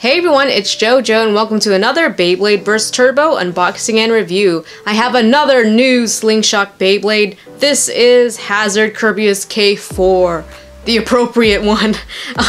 Hey everyone, it's JoJo and welcome to another Beyblade Burst Turbo unboxing and review. I have another new SlingShock Beyblade. This is Hazard Kerbeus K4, the appropriate one.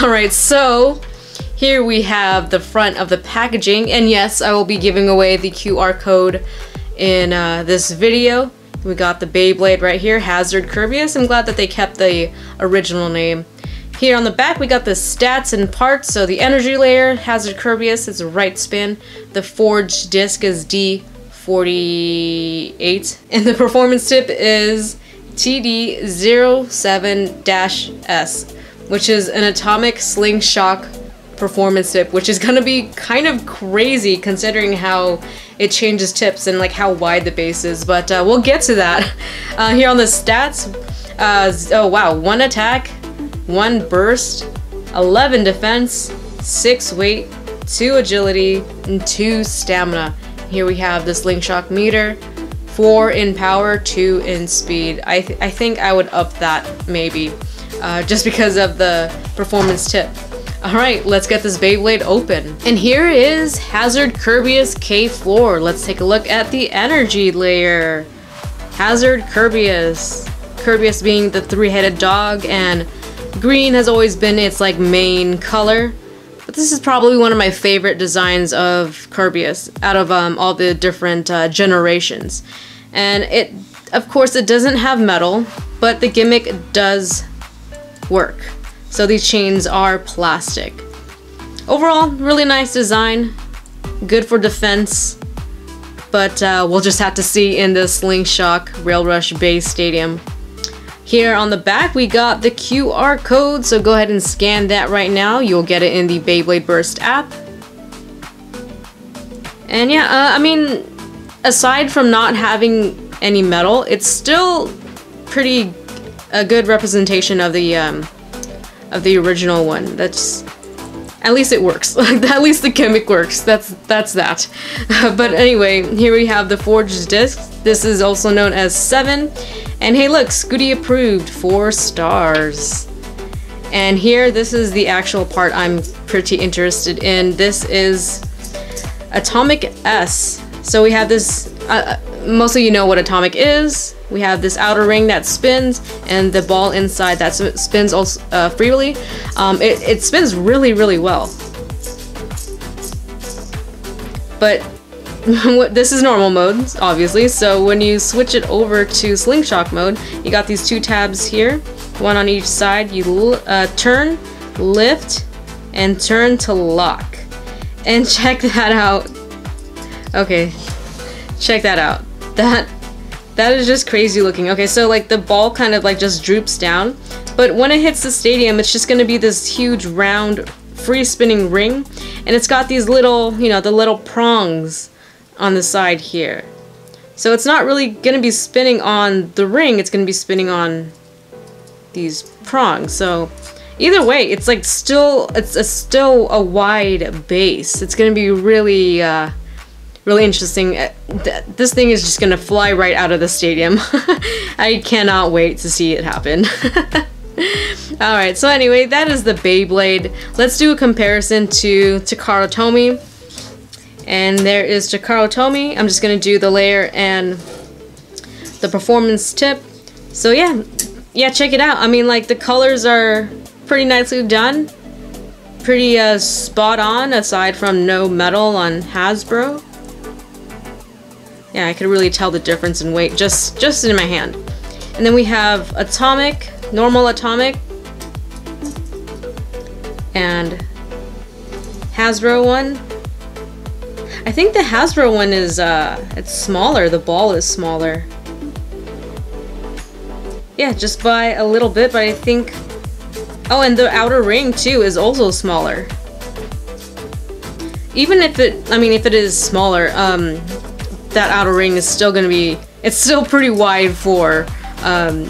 Alright, so here we have the front of the packaging, and yes, I will be giving away the QR code in this video. We got the Beyblade right here, Hazard Kerbeus. I'm glad that they kept the original name. Here on the back we got the stats and parts. So the energy layer, Hazard Kerbeus, is a right spin. The forged disc is D48. And the performance tip is TD07-S, which is an atomic SlingShock performance tip, which is gonna be kind of crazy considering how it changes tips and like how wide the base is, but we'll get to that. Here on the stats, oh wow, 1 attack, 1 burst, 11 defense, 6 weight, 2 agility, and 2 stamina. Here we have the SlingShock meter, 4 in power, 2 in speed. I think I would up that maybe, just because of the performance tip. Alright, let's get this Beyblade open. And here is Hazard Kerbeus K4. Let's take a look at the energy layer. Hazard Kerbeus. Kerbeus being the 3-headed dog, and green has always been its like main color. But this is probably one of my favorite designs of Kerbeus out of all the different generations. And it, of course, it doesn't have metal, but the gimmick does work. So these chains are plastic. Overall, really nice design, good for defense, but we'll just have to see in the SlingShock Rail Rush Base Stadium. Here on the back we got the QR code, so go ahead and scan that right now. You'll get it in the Beyblade Burst app. And yeah, I mean, aside from not having any metal, it's still pretty a good representation of the original one. That's, at least it works. At least the gimmick works. That's that. But anyway, here we have the forged disc. This is also known as 7. And hey look, Scooty approved, 4 stars. And here, this is the actual part I'm pretty interested in. This is Atomic S. So we have this, mostly you know what Atomic is. We have this outer ring that spins, and the ball inside that spins also freely. It spins really, really well. But this is normal mode, obviously, so when you switch it over to SlingShock mode, you got these 2 tabs here, one on each side. You turn, lift, and turn to lock. And check that out. Okay, check that out. That is just crazy looking. Okay, so like the ball kind of like just droops down, but when it hits the stadium, it's just gonna be this huge round free spinning ring, and it's got these little, you know, the little prongs on the side here. So it's not really gonna be spinning on the ring, it's gonna be spinning on these prongs. So either way, it's like still a wide base. It's gonna be really really interesting. This thing is just gonna fly right out of the stadium. I cannot wait to see it happen. Alright, so anyway, that is the Beyblade. Let's do a comparison to Takara Tomy. And there is Takara Tomy. I'm just gonna do the layer and the performance tip. So yeah, check it out. I mean, like, the colors are pretty nicely done. Pretty spot on, aside from no metal on Hasbro. Yeah, I could really tell the difference in weight just in my hand. And then we have Atomic, normal Atomic, and Hasbro one. I think the Hasbro one is it's smaller. The ball is smaller. Yeah, just by a little bit, but I think, oh, and the outer ring too is also smaller. Even if it, I mean, if it is smaller, that outer ring is still gonna be, it's still pretty wide for a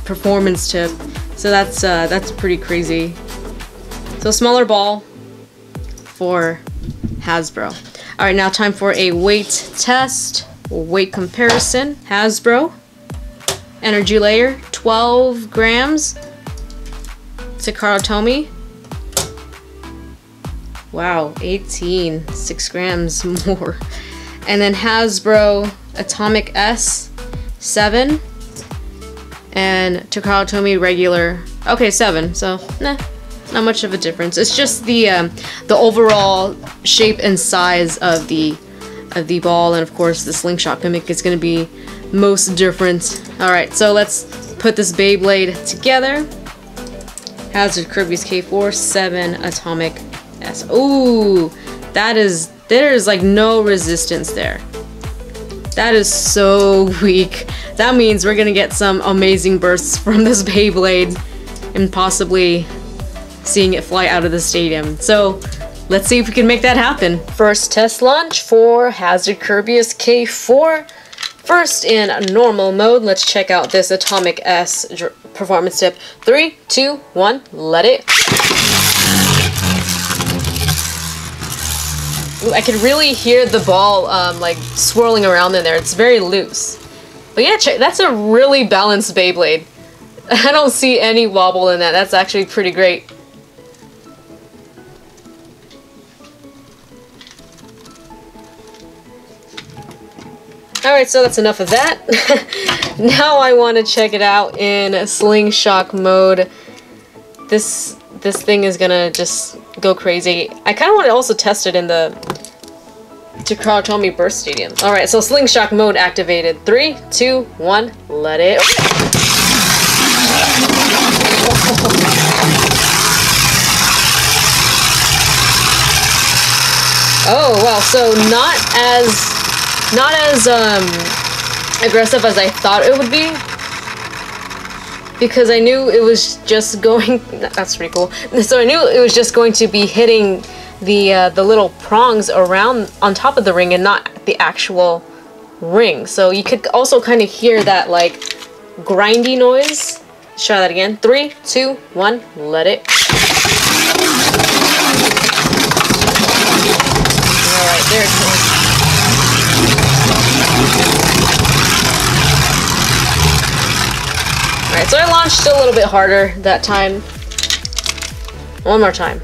performance tip. So that's pretty crazy. So smaller ball for Hasbro. Alright, now time for a weight test, weight comparison. Hasbro, energy layer, 12 grams. Takara Tomy, Wow, 18, 6 grams more. And then Hasbro Atomic S, 7. And Takara Tomy regular, okay, 7. So, nah, not much of a difference. It's just the overall shape and size of the ball, and of course the slingshot gimmick is going to be most different. Alright, so let's put this Beyblade together. Hazard Kerbeus K4, 7 Atomic S. Ooh, there's like no resistance there. That is so weak. That means we're gonna get some amazing bursts from this Beyblade and possibly seeing it fly out of the stadium. So let's see if we can make that happen. First test launch for Hazard Kerbeus K4. First in normal mode, let's check out this Atomic S performance tip. 3, 2, 1, let it. Ooh, I can really hear the ball like swirling around in there. It's very loose. But yeah, that's a really balanced Beyblade. I don't see any wobble in that. That's actually pretty great. Alright, so that's enough of that. Now I want to check it out in SlingShock mode. This thing is gonna just go crazy. I kind of want to also test it in the Takara Tomy Burst Stadium. Alright, so SlingShock mode activated. 3, 2, 1, let it. Oh, well, so not as aggressive as I thought it would be, because I knew it was just going, that's pretty cool. So I knew it was just going to be hitting the little prongs around on top of the ring and not the actual ring. So you could also kind of hear that like grindy noise. Let's try that again. 3, 2, 1, let it. Alright, there it goes. Alright, so I launched a little bit harder that time. One more time.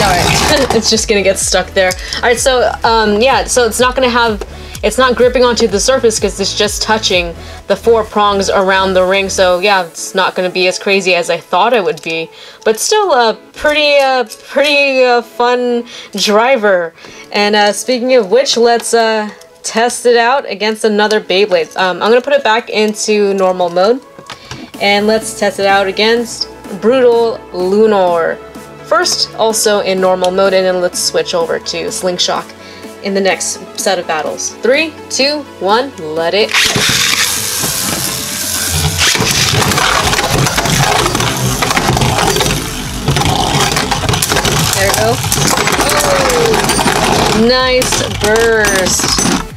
Alright, it's just gonna get stuck there. Alright, so, yeah, so it's not gripping onto the surface because it's just touching the 4 prongs around the ring. So yeah, it's not going to be as crazy as I thought it would be, but still a pretty fun driver. And speaking of which, let's test it out against another Beyblade. I'm going to put it back into normal mode, and let's test it out against Brutal Lunar. First, also in normal mode, and then let's switch over to SlingShock in the next set of battles. 3, 2, 1, let it. There we go. Oh, nice burst.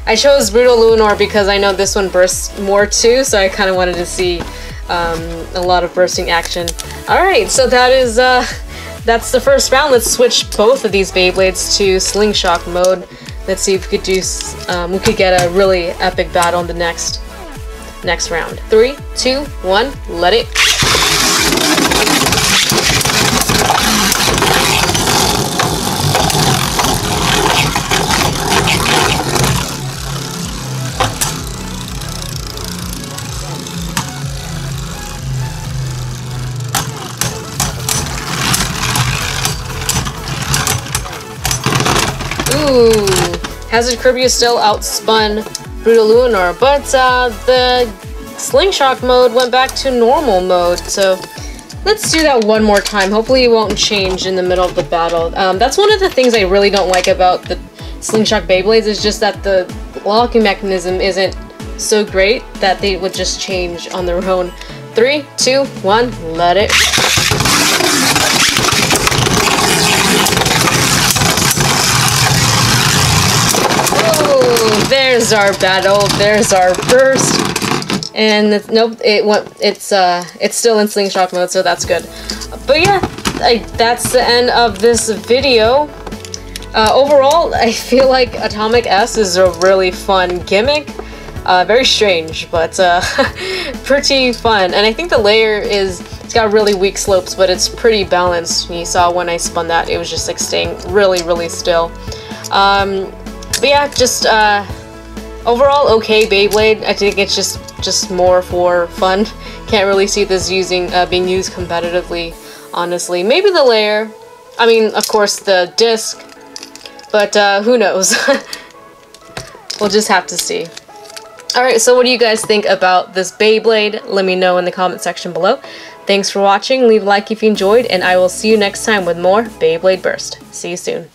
I chose Brutal Lunar because I know this one bursts more too, so I kind of wanted to see a lot of bursting action. Alright, so that is that's the first round. Let's switch both of these Beyblades to SlingShock mode. Let's see if we could do we could get a really epic battle in the next round. 3, 2, 1, let it. Ooh, Hazard Kerbeus still outspun Brutal Lunar, but the SlingShock mode went back to normal mode, so let's do that one more time. Hopefully it won't change in the middle of the battle. That's one of the things I really don't like about the SlingShock Beyblades, is just that the locking mechanism isn't so great that they would just change on their own. 3, 2, 1, let it. There's our battle. There's our burst. And nope, it's still in SlingShock mode, so that's good. But yeah, that's the end of this video. Overall, I feel like Atomic S is a really fun gimmick. Very strange, but pretty fun. And I think the layer it's got really weak slopes, but it's pretty balanced. You saw when I spun that, it was just like staying really still. But yeah, just overall okay Beyblade. I think it's just more for fun. Can't really see this being used competitively, honestly. Maybe the layer. I mean, of course, the disc. But who knows? We'll just have to see. Alright, so what do you guys think about this Beyblade? Let me know in the comment section below. Thanks for watching. Leave a like if you enjoyed, and I will see you next time with more Beyblade Burst. See you soon.